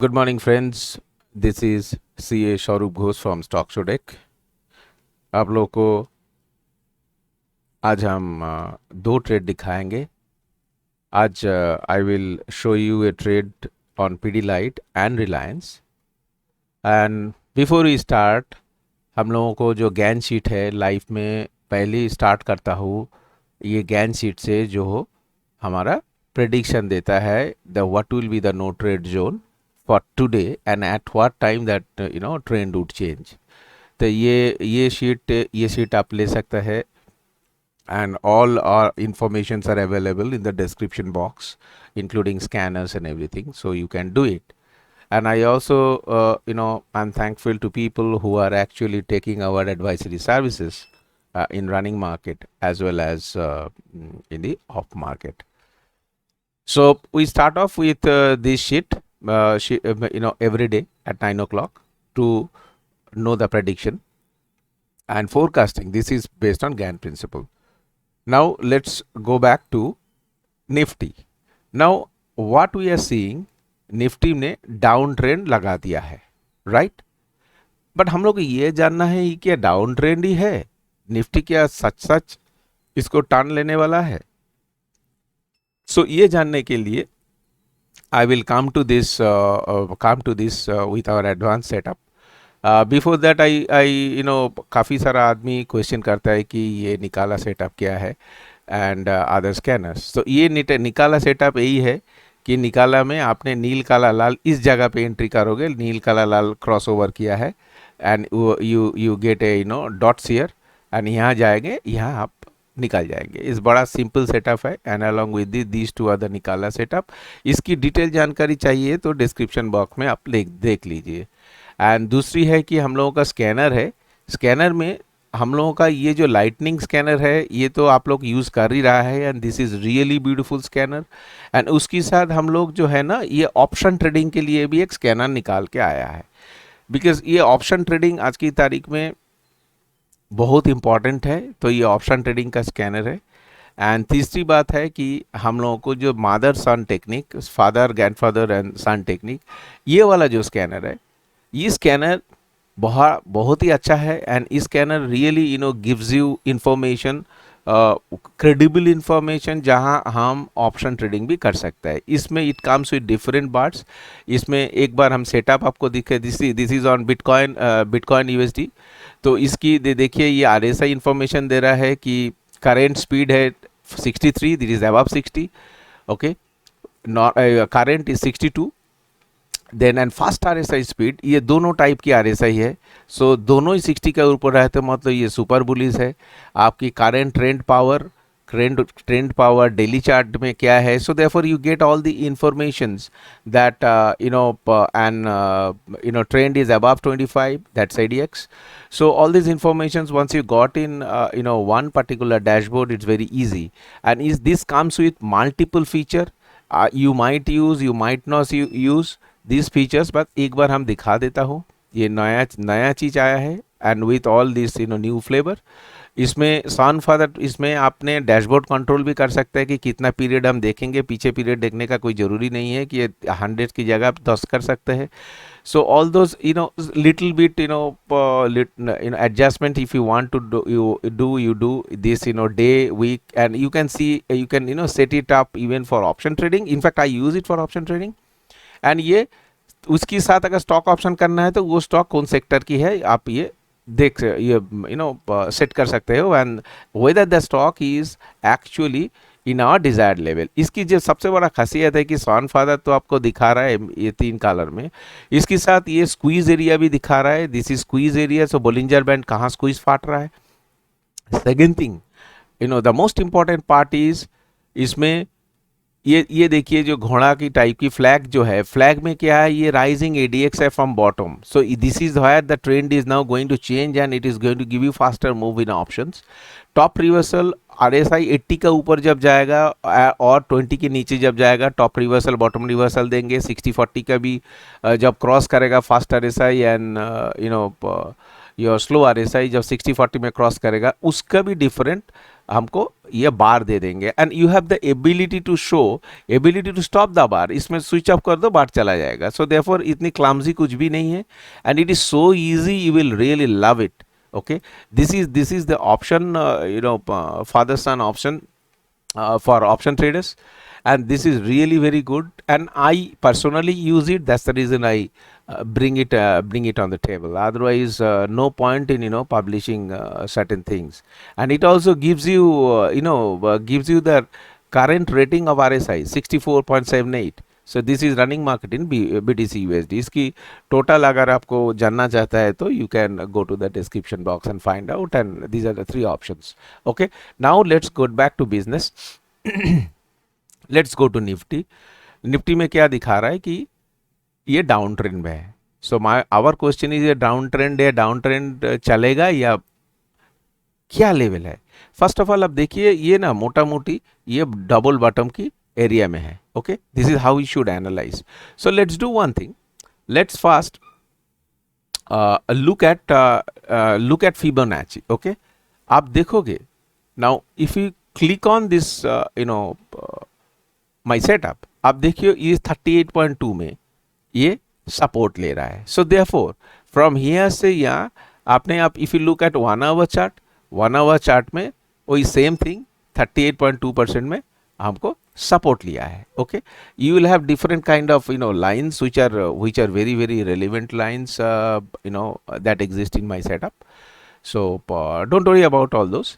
Good morning, friends. This is CA Shaurup Ghosh from Stock Show Deck. आप लोगों को आज हम दो ट्रेड दिखाएंगे. आज I will show you a trade on Pidilite and Reliance. And before we start, हम लोगों को जो गैन शीट है लाइफ में पहले स्टार्ट करता हूँ ये गैन शीट से जो हमारा प्रेडिक्शन देता है the what will be the no trade zone for today and at what time that trend would change. तो ये शीट आप ले सकते हैं and all our informations are available in the description box including scanners and everything, so you can do it. And I also I'm thankful to people who are actually taking our advisory services in running market as well as in the off market. So we start off with this sheet every day at 9 o'clock to know the prediction and forecasting. This is based on Gann principle. Now let's go back to Nifty. Now what we are seeing, Nifty ने down trend लगा दिया है, right? But हम लोग को ये जानना है ये क्या डाउन ट्रेंड ही है, निफ्टी क्या सच इसको टर्न लेने वाला है? सो ये जानने के लिए I will come to this with our advanced setup. Before that I काफ़ी सारा आदमी क्वेश्चन करता है कि ये निकाला सेटअप क्या है एंड अदर स्कैनर्स. तो ये निकाला सेटअप यही है कि निकाला में आपने नील काला लाल इस जगह पे एंट्री करोगे, नील काला लाल क्रॉस ओवर किया है and you get A dots here and यहाँ जाएंगे, यहाँ आप निकल जाएंगे. इस बड़ा सिंपल सेटअप है and along with these two other निकाला सेटअप. इसकी डिटेल जानकारी चाहिए तो डिस्क्रिप्शन बॉक्स में आप देख लीजिए. एंड दूसरी है कि हम लोगों का स्कैनर है. स्कैनर में हम लोगों का ये जो लाइटनिंग स्कैनर है ये तो आप लोग यूज़ कर ही रहा है and this is really beautiful scanner. And उसके साथ हम लोग जो है ना ये ऑप्शन ट्रेडिंग के लिए भी एक स्कैनर निकाल के आया है, बिकॉज ये ऑप्शन ट्रेडिंग आज की तारीख में बहुत इम्पॉर्टेंट है. तो ये ऑप्शन ट्रेडिंग का स्कैनर है. एंड तीसरी बात है कि हम लोगों को जो mother son technique, father grandfather and son technique, ये वाला जो स्कैनर है, ये स्कैनर बहुत ही अच्छा है. एंड इस scanner really gives you information, credible information, जहां हम ऑप्शन ट्रेडिंग भी कर सकते हैं. इसमें it comes with different bards. इसमें एक बार हम सेटअप आपको दिखे, this is on bitcoin USD. तो इसकी देखिए ये आरएसआई इंफॉर्मेशन दे रहा है कि करेंट स्पीड है 63, this is above 60, okay. Current is 62. Then and fast RSI speed, ये दोनों टाइप की आरएसआई है. सो दोनों ही 60 के ऊपर रहते मतलब ये सुपर बुलिश है. आपकी current trend power daily chart में क्या है. So therefore you get all the informations that trend is above 25, that's IDX. So all these informations once you got in one particular dashboard, it's very easy. And this comes with multiple feature. You might use, you might not use these features, but एक बार हम दिखा देता हूँ. ये नया चीज़ आया है and with all this new flavor. इसमें सन फादर, इसमें आपने डैशबोर्ड कंट्रोल भी कर सकते हैं कि कितना पीरियड हम देखेंगे. पीछे पीरियड देखने का कोई ज़रूरी नहीं है कि 100 की जगह आप 10 कर सकते हैं. So all those little bit adjustment if you want to do, you do this day, week, and you can see, you can set it up even for option trading. In fact I use it for option trading. and ये उसके साथ अगर stock option करना है तो वो stock कौन sector की है आप ये देख ये सेट कर सकते हो. And whether the stock is actually in our desired level. इसकी जो सबसे बड़ा खासियत है कि सन फादर तो आपको दिखा रहा है ये 3 कलर में, इसके साथ ये स्क्वीज एरिया भी दिखा रहा है. This is squeeze area. So Bollinger band कहाँ स्क्वीज फाट रहा है. Second thing the most important part is इसमें ये देखिए जो घोड़ा की टाइप की फ्लैग जो है, फ्लैग में क्या है, ये राइजिंग ADX है from bottom. So this is where the trend is now going to change and it is going to give you faster move in options. Top reversal RSI 80 का ऊपर जब जाएगा और 20 के नीचे जब जाएगा टॉप रिवर्सल बॉटम रिवर्सल देंगे. 60-40 का भी जब क्रॉस करेगा fast RSI and your slow RSI जब 60-40 में क्रॉस करेगा उसका भी डिफरेंट हमको ये बार दे देंगे, and you have the ability to show, ability to stop the bar, इसमें स्विच ऑफ कर दो बार चला जाएगा. सो देयरफॉर इतनी क्लमजी कुछ भी नहीं है, and it is so easy, you will really love it. Okay, this is the option, father son option for option traders, and this is really very good, and I personally use it. That's the reason I bring it on the table. Otherwise no point in publishing certain things. And it also gives you gives you the current rating of RSI 64.78. So this is running market in BTC USD. इसकी total अगर आपको जानना चाहता है तो you can go to the description box and find out, and these are the 3 options. Okay, now let's go back to business. Let's go to Nifty. Nifty में क्या दिखा रहा है कि ये डाउन ट्रेंड में है. सो आवर क्वेश्चन इज, ये डाउन ट्रेंड है, डाउन ट्रेंड चलेगा या क्या लेवल है? फर्स्ट ऑफ ऑल आप देखिए ये ना मोटा मोटी ये डबल बॉटम की एरिया में है. Okay, this is how we should analyse. So let's do one thing, let's first look at Fibonacci. Okay, आप देखोगे now if you click on this my setup, आप देखिए ये 38.2 में ये सपोर्ट ले रहा है. सो देयरफॉर फ्रॉम हियर से यहाँ आपने आप if you look at 1 our chart, 1 our chart में वही सेम थिंग 38.2% में हमको सपोर्ट लिया है. Okay, you will have different kind of lines which are very very relevant lines that exist in my setup. So don't worry about all those.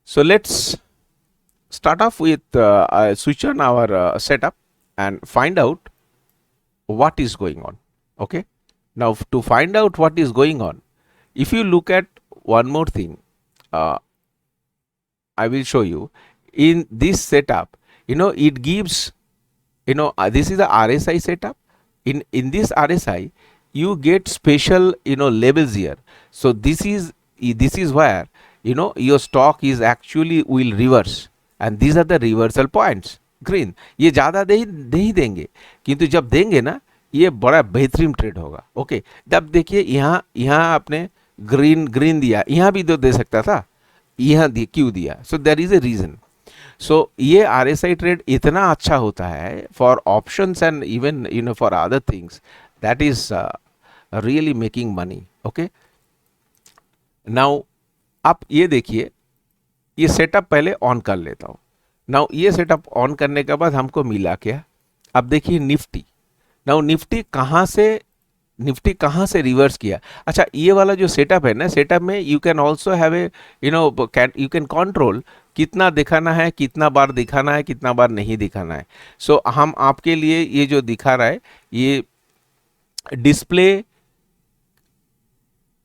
So let's start off with switch on our setup and find out what is going on. Okay, now to find out what is going on, if you look at one more thing, I will show you in this setup. It gives, this is the RSI setup. In this RSI you get special levels here. So this is where your stock is actually will reverse, and these are the reversal points. Green ये ज़्यादा दे ही देंगे, किंतु जब देंगे ना ये बड़ा बेहतरीन ट्रेड होगा. ओके, जब देखिए यहाँ आपने ग्रीन दिया, यहाँ भी तो दे सकता था, यहाँ क्यों दिया? So there is a reason. So ये RSI ट्रेड इतना अच्छा होता है for options and even for other things, that is really making money. Okay, now आप ये देखिए, ये सेटअप पहले ऑन कर लेता हूँ. नाउ ये सेटअप ऑन करने के बाद हमको मिला क्या? अब देखिए निफ्टी. नाउ निफ्टी कहाँ से रिवर्स किया? अच्छा, ये वाला जो सेटअप है ना, सेटअप में you can also have a you can control कितना दिखाना है, कितना बार दिखाना है, कितना बार नहीं दिखाना है. सो हम आपके लिए ये जो दिखा रहा है ये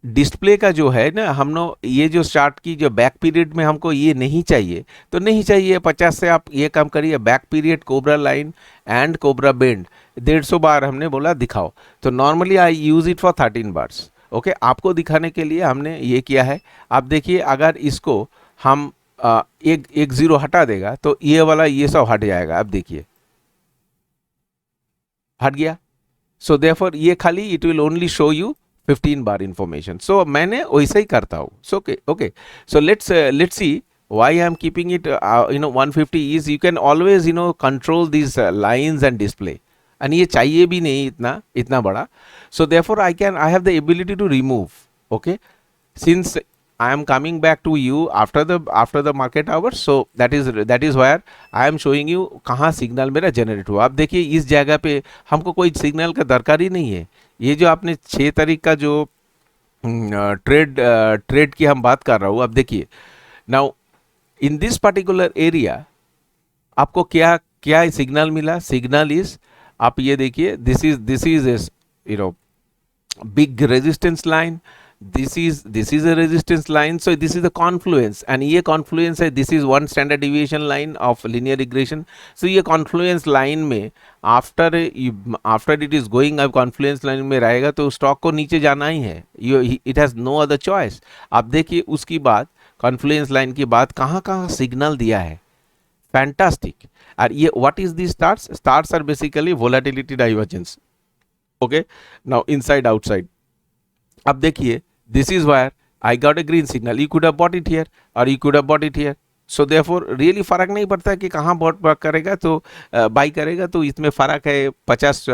डिस्प्ले का जो है ना, हम लोग ये जो चार्ट की जो बैक पीरियड में हमको ये नहीं चाहिए तो नहीं चाहिए. 50 से आप ये काम करिए, back period cobra line and cobra bend 150 बार हमने बोला दिखाओ. तो normally I use it for 13 bars. Okay, आपको दिखाने के लिए हमने ये किया है. आप देखिए अगर इसको हम एक जीरो हटा देगा तो ये वाला ये सब हट जाएगा. अब देखिए हट गया. सो देयरफॉर ये खाली it will only show you 15 bar information. So मैंने वैसे ही करता हूँ. So okay, so let's see why I am keeping it 150 is you can always control these lines and display, and ये चाहिए भी नहीं इतना बड़ा. So therefore I have the ability to remove. Okay, since I am coming back to you after the market hours, so that is where I am showing you कहाँ signal मेरा generate हुआ. आप देखिए इस जगह पे हमको कोई सिग्नल का दरकार ही नहीं है. ये जो आपने 6 तारीख का जो ट्रेड की हम बात कर रहा हूँ, अब देखिए now in this particular area आपको क्या सिग्नल मिला? सिग्नल इज, आप ये देखिए, this is big resistance line, this is a resistance line. So this is the confluence, and ये confluence है, this is one standard deviation line of linear regression. So ये confluence line में after it is going up confluence line में रहेगा तो stock को नीचे जाना ही है. it has no other choice. आप देखिए उसकी बात confluence line की बात कहाँ सिग्नल दिया है. फैंटास्टिक. और ये what is these stars? Stars are basically volatility divergence. Okay, now inside outside. अब देखिए this is where I got a green signal. You could have bought it here or you could have bought it here. So therefore really फर्क नहीं पड़ता कि कहाँ bot करेगा तो by करेगा, तो इसमें फ़र्क है 50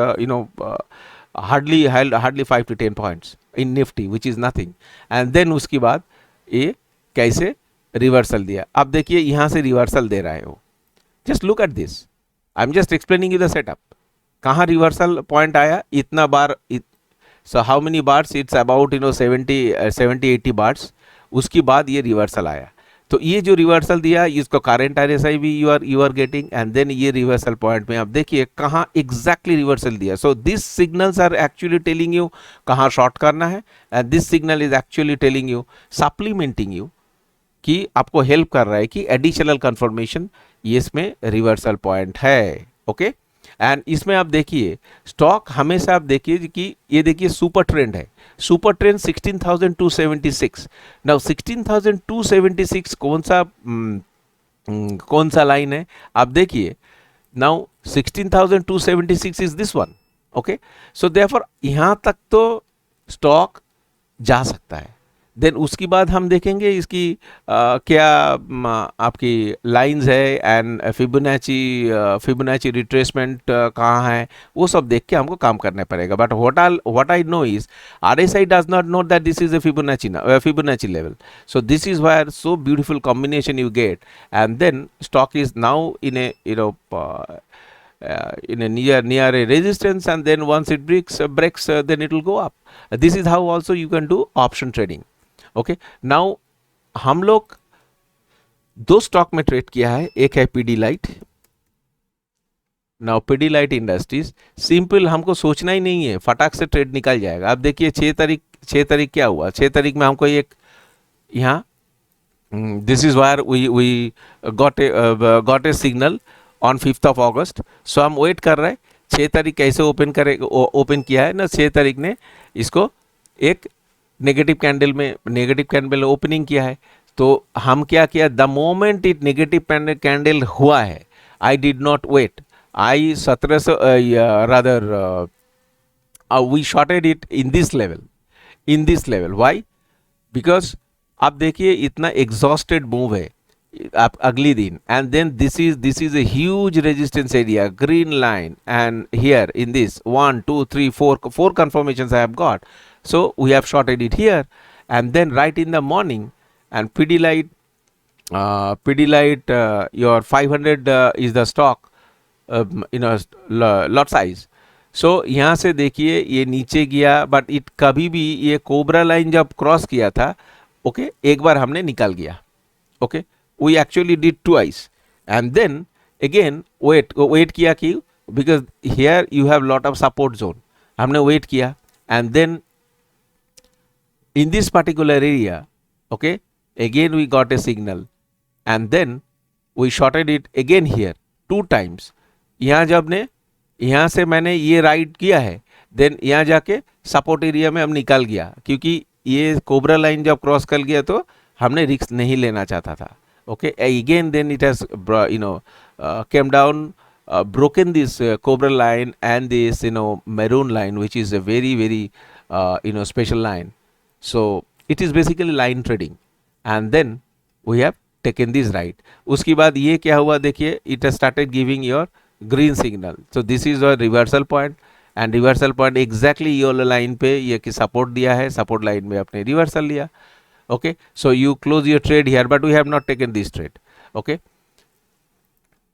hardly 5 to 10 points in Nifty which is nothing. And then उसके बाद ये कैसे रिवर्सल दिया. अब देखिए यहाँ से रिवर्सल दे रहा है वो. Just look at this, I am just explaining you the setup. कहाँ रिवर्सल पॉइंट आया इतना बार. So how many bars, it's about 70-80 bars. उसके बाद ये रिवर्सल आया. तो ये जो रिवर्सल दिया इसको करंट आरएसआई भी you are getting. And then ये रिवर्सल पॉइंट में आप देखिए कहाँ एग्जैक्टली रिवर्सल दिया. So this signals are actually telling you कहाँ शॉर्ट करना है. And this signal is actually telling you, supplementing you, कि आपको हेल्प कर रहा है कि एडिशनल कंफर्मेशन ये इसमें रिवर्सल पॉइंट है. ओके. एंड इसमें आप देखिए स्टॉक हमेशा आप देखिए कि ये देखिए सुपर ट्रेंड है. Super trend 16,276. नाउ 16,276 कौन सा लाइन है आप देखिए. Now 16,276 is this one. Okay. So therefore यहाँ तक तो स्टॉक जा सकता है. देन उसके बाद हम देखेंगे इसकी क्या आपकी लाइंस है एंड फिबोनाची रिट्रेसमेंट कहाँ है, वो सब देख के हमको काम करना पड़ेगा. But what I know is RSI does not know that this is a Fibonacci level. So this is where so beautiful combination you get. And then stock is now in a in a near a resistance, and then once it breaks then it will go up. This is how also you can do option trading. Okay. Now हम लोग दो stock में trade किया है. एक है Pidilite. Now Pidilite industries simple, हमको सोचना ही नहीं है, फटाक से ट्रेड निकल जाएगा. अब देखिए 6 तारीख क्या हुआ. 6 तारीख में हमको एक यहाँ this is where we got a signal on 5th of August. सो हम वेट कर रहे हैं 6 तारीख कैसे ओपन किया है ना. 6 तारीख ने इसको एक नेगेटिव कैंडल ओपनिंग किया है. तो हम क्या किया, the moment it negative candle हुआ है, I did not wait. I 1700 rather we shorted it in this level. Why? Because आप देखिए इतना एग्जॉस्टेड मूव है आप अगली दिन. And then this is a huge resistance area, green line, and here in this 1 2 3 4 confirmations I have got. So we have shorted it here, and then right in the morning, and Pidilite, your 500 is the stock, lot size. So यहाँ से देखिए ये नीचे गया, but it कभी भी ये cobra line जब क्रॉस किया था, ओके, एक बार हमने निकल गया. Okay, we actually did twice, and then again wait किया कि because here you have lot of support zone. हमने wait किया, and then in this particular area, okay, again we got a signal, and then we shorted it again here 2 times. यहाँ जब ने यहाँ से मैंने ये राइड किया है, देन यहाँ जाके सपोर्ट एरिया में हम निकल गया, क्योंकि ये कोबरा लाइन जब क्रॉस कर गया तो हमने रिस्क नहीं लेना चाहता था. Okay. Again then it has came down, broken this cobra line and this maroon line, which is a very special line. So it is basically line trading, and then we have taken this right. उसके बाद ये क्या हुआ देखिए, it has started giving your green signal. So this is a reversal point, and reversal point exactly ये line पे ये कि support दिया है, support line में अपने reversal लिया. Okay, so you close your trade here, but we have not taken this trade. Okay,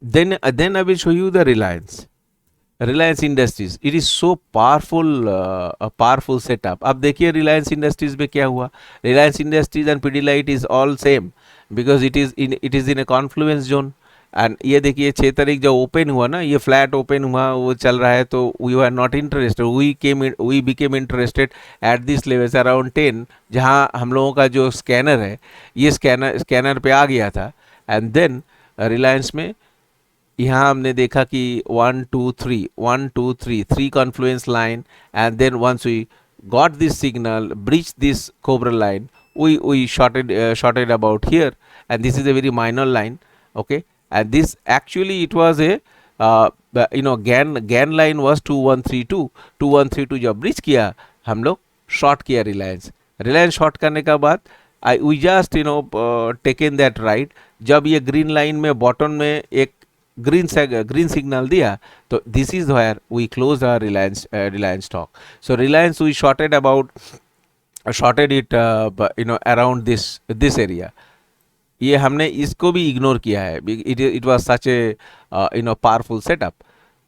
then I will show you the Reliance Industries. It is so powerful, a powerful setup. अब देखिए Reliance Industries में क्या हुआ. Reliance Industries and Pidilite is all same because it is in a confluence zone. And ये देखिए 6 तारीख जो open हुआ ना, ये फ्लैट ओपन हुआ, वो चल रहा है, तो we are not interested. We became interested at this levels around 10, जहाँ हम लोगों का जो स्कैनर है ये स्कैनर पे आ गया था. एंड देन रिलायंस में यहाँ हमने देखा कि 1 2 3 3 confluence line, and then once we got this signal, breach this cobra line, we shorted about here, and this is a very minor line. Okay, and this actually it was a GAN line was 2132 जब bridge किया हम लोग short किया Reliance. Reliance short करने का बाद I we just taken that right, जब ये ग्रीन लाइन में बॉटम में एक ग्रीन सिग्नल दिया, तो this is where we close our Reliance stock. So Reliance we shorted it around this area. ये हमने इसको भी इग्नोर किया है, it was such a powerful setup.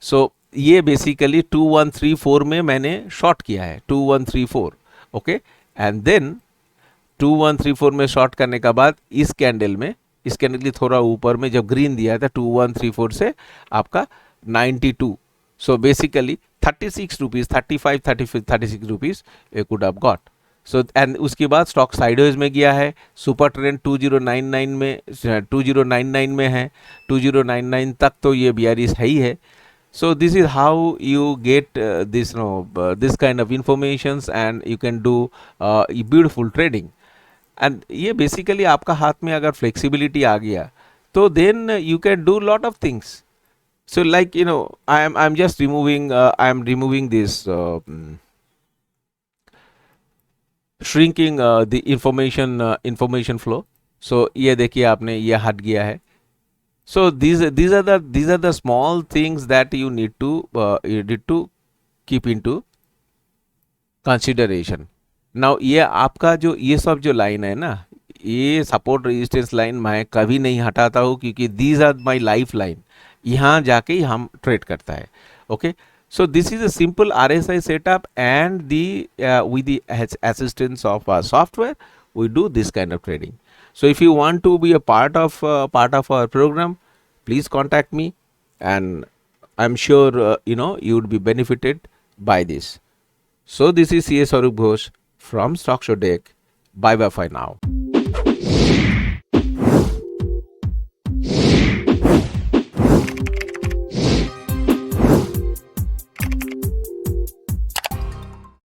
So ये बेसिकली 2134 में मैंने शॉर्ट किया है, 2134. ओके, एंड देन 2134 में शॉर्ट करने का बाद इस कैंडल के थोड़ा ऊपर में जब ग्रीन दिया था 2134 से आपका 92. So basically 36 rupees, 36 rupees you could have got. So and उसके बाद स्टॉक साइडवेज में गया है. सुपर ट्रेंड 2099 में है, 2099 तक तो ये बियरिश है ही है. So this is how you get this kind of informations and you can do beautiful trading. And ये basically आपका हाथ में अगर flexibility आ गया तो then you can do lot of things. So like I'm just removing this shrinking the information flow. So ये देखिए आपने ये हट गया है. So these are the small things that you need to keep into consideration. Now ये आपका जो ये सब जो लाइन है ना, ये सपोर्ट रेजिस्टेंस लाइन मैं कभी नहीं हटाता हूँ, क्योंकि these are my life line. यहाँ जाके ही हम ट्रेड करता है. Okay, so this is a simple RSI setup, and with the assistance of our software we do this kind of trading. So if you want to be a part of our program, please contact me, and I'm sure you would be benefited by this. So this is CA Swarup Ghosh from Stock Show Deck. Bye bye for now.